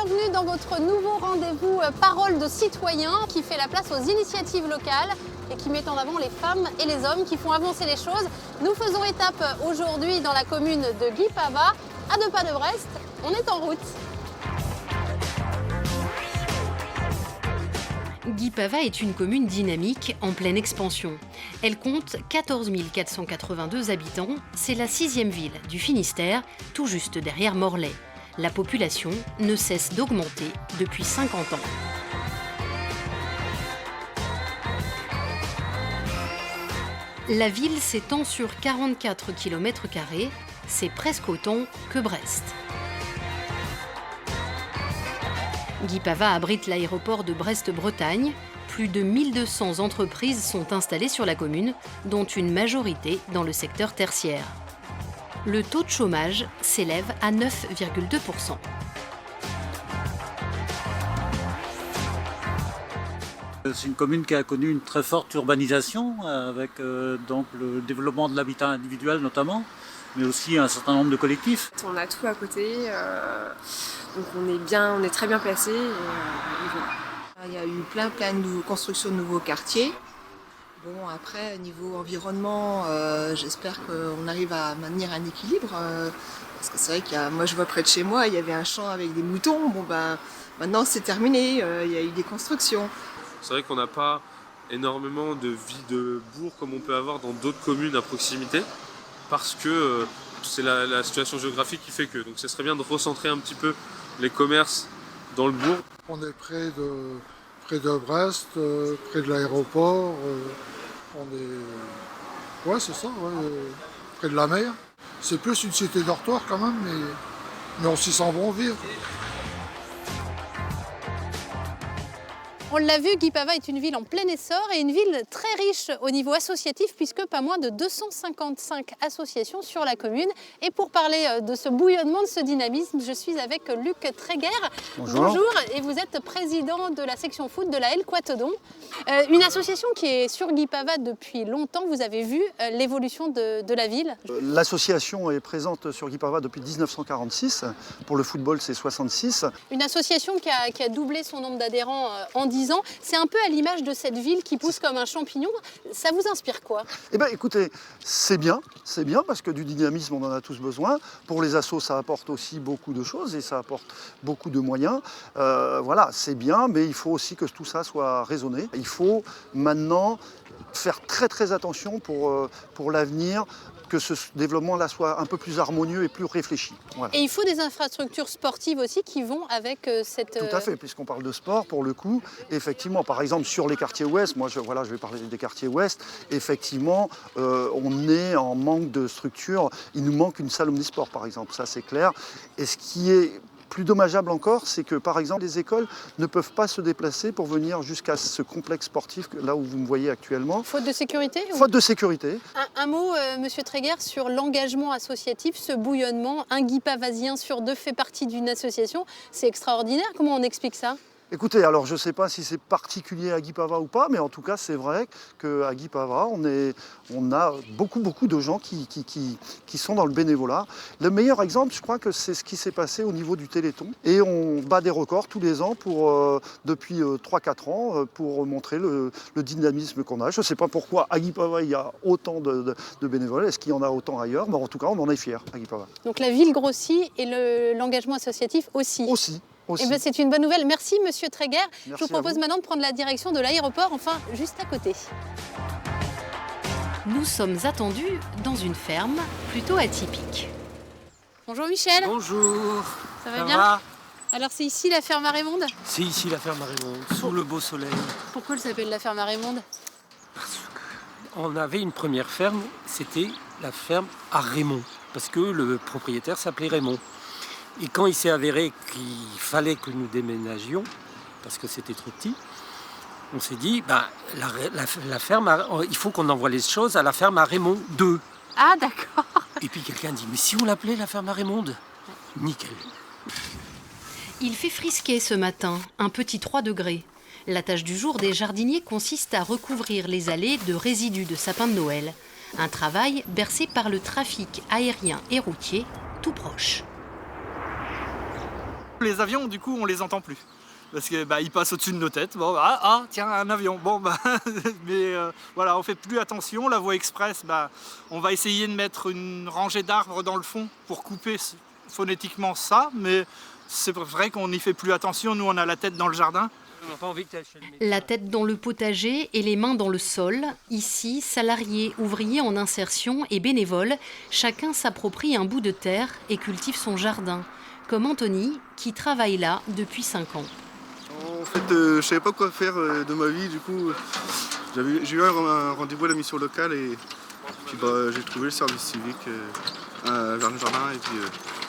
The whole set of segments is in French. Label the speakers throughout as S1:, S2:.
S1: bienvenue dans votre nouveau rendez-vous Parole de citoyens qui fait la place aux initiatives locales et qui met en avant les femmes et les hommes qui font avancer les choses. Nous faisons étape aujourd'hui dans la commune de Guipava, à 2 pas de Brest. On est en route.
S2: Guipava est une commune dynamique en pleine expansion. Elle compte 14 482 habitants. C'est la 6e ville du Finistère, tout juste derrière Morlaix. La population ne cesse d'augmenter depuis 50 ans. La ville s'étend sur 44 km², c'est presque autant que Brest. Guipava abrite l'aéroport de Brest-Bretagne. Plus de 1200 entreprises sont installées sur la commune, dont une majorité dans le secteur tertiaire. Le taux de chômage s'élève à 9,2%.
S3: C'est une commune qui a connu une très forte urbanisation, avec donc le développement de l'habitat individuel notamment, mais aussi un certain nombre de collectifs.
S4: On a tout à côté, donc on est très bien placé. Et voilà.
S5: Il y a eu plein de constructions de nouveaux quartiers. Bon, après, niveau environnement, j'espère qu'on arrive à maintenir un équilibre. Parce que c'est vrai moi je vois près de chez moi, il y avait un champ avec des moutons. Bon ben, maintenant c'est terminé, il y a eu des constructions.
S6: C'est vrai qu'on n'a pas énormément de vie de bourg comme on peut avoir dans d'autres communes à proximité, parce que c'est la situation géographique qui fait que. Donc ce serait bien de recentrer un petit peu les commerces dans le bourg.
S7: On est près de Brest, près de l'aéroport, ouais c'est ça, près de la mer. C'est plus une cité dortoir quand même, mais on s'y sent bon vivre.
S1: On l'a vu, Guipava est une ville en plein essor et une ville très riche au niveau associatif puisque pas moins de 255 associations sur la commune. Et pour parler de ce bouillonnement, de ce dynamisme, je suis avec Luc Tréguer. Bonjour. Et vous êtes président de la section foot de la L Quatedon. Une association qui est sur Guipava depuis longtemps. Vous avez vu l'évolution de la ville?
S8: L'association est présente sur Guipava depuis 1946. Pour le football, c'est 66.
S1: Une association qui a doublé son nombre d'adhérents en 10 ans. C'est un peu à l'image de cette ville qui pousse comme un champignon. Ça vous inspire quoi?
S8: Eh bien écoutez, c'est bien parce que du dynamisme on en a tous besoin. Pour les assos ça apporte aussi beaucoup de choses et ça apporte beaucoup de moyens. Voilà, c'est bien, mais il faut aussi que tout ça soit raisonné. Il faut maintenant faire très attention pour l'avenir, que ce développement-là soit un peu plus harmonieux et plus réfléchi. Voilà.
S1: Et il faut des infrastructures sportives aussi qui vont avec cette...
S8: Tout à fait, puisqu'on parle de sport, pour le coup, effectivement, par exemple, sur les quartiers ouest, moi je vais parler des quartiers ouest, effectivement, on est en manque de structure, il nous manque une salle omnisport, par exemple, ça c'est clair. Et ce qui est plus dommageable encore, c'est que par exemple les écoles ne peuvent pas se déplacer pour venir jusqu'à ce complexe sportif, là où vous me voyez actuellement.
S1: Faute de sécurité?
S8: Faute de sécurité.
S1: Un mot, Monsieur Tréguer, sur l'engagement associatif, ce bouillonnement. Un Guipavasien sur 2 fait partie d'une association. C'est extraordinaire. Comment on explique ça?
S8: Écoutez, alors je ne sais pas si c'est particulier à Guipava ou pas, mais en tout cas c'est vrai qu'à Guipava, on a beaucoup de gens qui sont dans le bénévolat. Le meilleur exemple, je crois que c'est ce qui s'est passé au niveau du Téléthon. Et on bat des records tous les ans depuis 3-4 ans pour montrer le dynamisme qu'on a. Je ne sais pas pourquoi à Guipava il y a autant de bénévoles, est-ce qu'il y en a autant ailleurs? Mais en tout cas on en est fiers à Guipava.
S1: Donc la ville grossit et l'engagement associatif aussi.
S8: Aussi.
S1: Eh bien, c'est une bonne nouvelle. Merci, Monsieur Tréguer.
S8: Merci.
S1: Je vous propose maintenant de prendre la direction de l'aéroport, enfin, juste à côté.
S2: Nous sommes attendus dans une ferme plutôt atypique.
S1: Bonjour Michel.
S9: Bonjour.
S1: Ça va bien? Alors, c'est ici la ferme à Raymonde?
S9: C'est ici la ferme à Raymonde, sous le beau soleil.
S1: Pourquoi elle s'appelle la ferme à Raymonde?
S9: Parce qu'on avait une première ferme, c'était la ferme à Raymond, parce que le propriétaire s'appelait Raymond. Et quand il s'est avéré qu'il fallait que nous déménagions, parce que c'était trop petit, on s'est dit, la ferme, il faut qu'on envoie les choses à la ferme à Raymond 2.
S1: Ah, d'accord.
S9: Et puis quelqu'un dit, mais si on l'appelait la ferme à Raymond? Nickel.
S2: Il fait frisquer ce matin, un petit 3 degrés. La tâche du jour des jardiniers consiste à recouvrir les allées de résidus de sapins de Noël. Un travail bercé par le trafic aérien et routier tout proche.
S10: Les avions, du coup, on les entend plus. Parce qu'ils passent au-dessus de nos têtes. Bon, tiens, un avion. Bon, mais voilà, on fait plus attention. La voie express, on va essayer de mettre une rangée d'arbres dans le fond pour couper phonétiquement ça. Mais c'est vrai qu'on n'y fait plus attention. Nous, on a la tête dans le jardin.
S2: La tête dans le potager et les mains dans le sol. Ici, salariés, ouvriers en insertion et bénévoles, chacun s'approprie un bout de terre et cultive son jardin. Comme Anthony, qui travaille là depuis 5 ans.
S11: En fait, je ne savais pas quoi faire de ma vie, du coup, j'ai eu un rendez-vous à la mission locale et puis j'ai trouvé le service civique vers le jardin et puis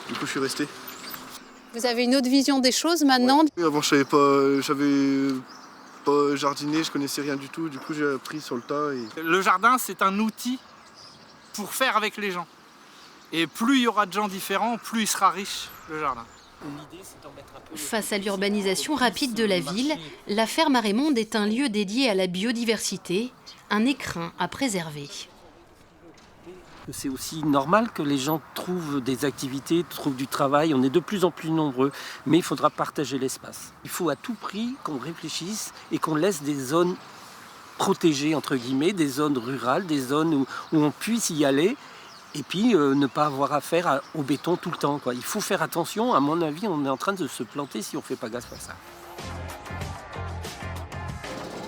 S11: du coup je suis resté.
S1: Vous avez une autre vision des choses maintenant?
S11: Ouais. Avant j'avais pas jardiné, je connaissais rien du tout, du coup j'ai appris sur le tas.
S10: Le jardin, c'est un outil pour faire avec les gens. Et plus il y aura de gens différents, plus il sera riche, le jardin.
S2: Face à l'urbanisation rapide de la ville, la ferme à Raymonde est un lieu dédié à la biodiversité, un écrin à préserver.
S9: C'est aussi normal que les gens trouvent des activités, trouvent du travail. On est de plus en plus nombreux, mais il faudra partager l'espace. Il faut à tout prix qu'on réfléchisse et qu'on laisse des zones protégées, entre guillemets, des zones rurales, des zones où on puisse y aller. Et puis ne pas avoir affaire au béton tout le temps, quoi. Il faut faire attention, à mon avis, on est en train de se planter si on ne fait pas gaffe à ça.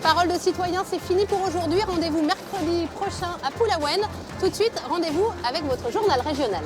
S1: Parole de citoyen, c'est fini pour aujourd'hui. Rendez-vous mercredi prochain à Poulaouen. Tout de suite, rendez-vous avec votre journal régional.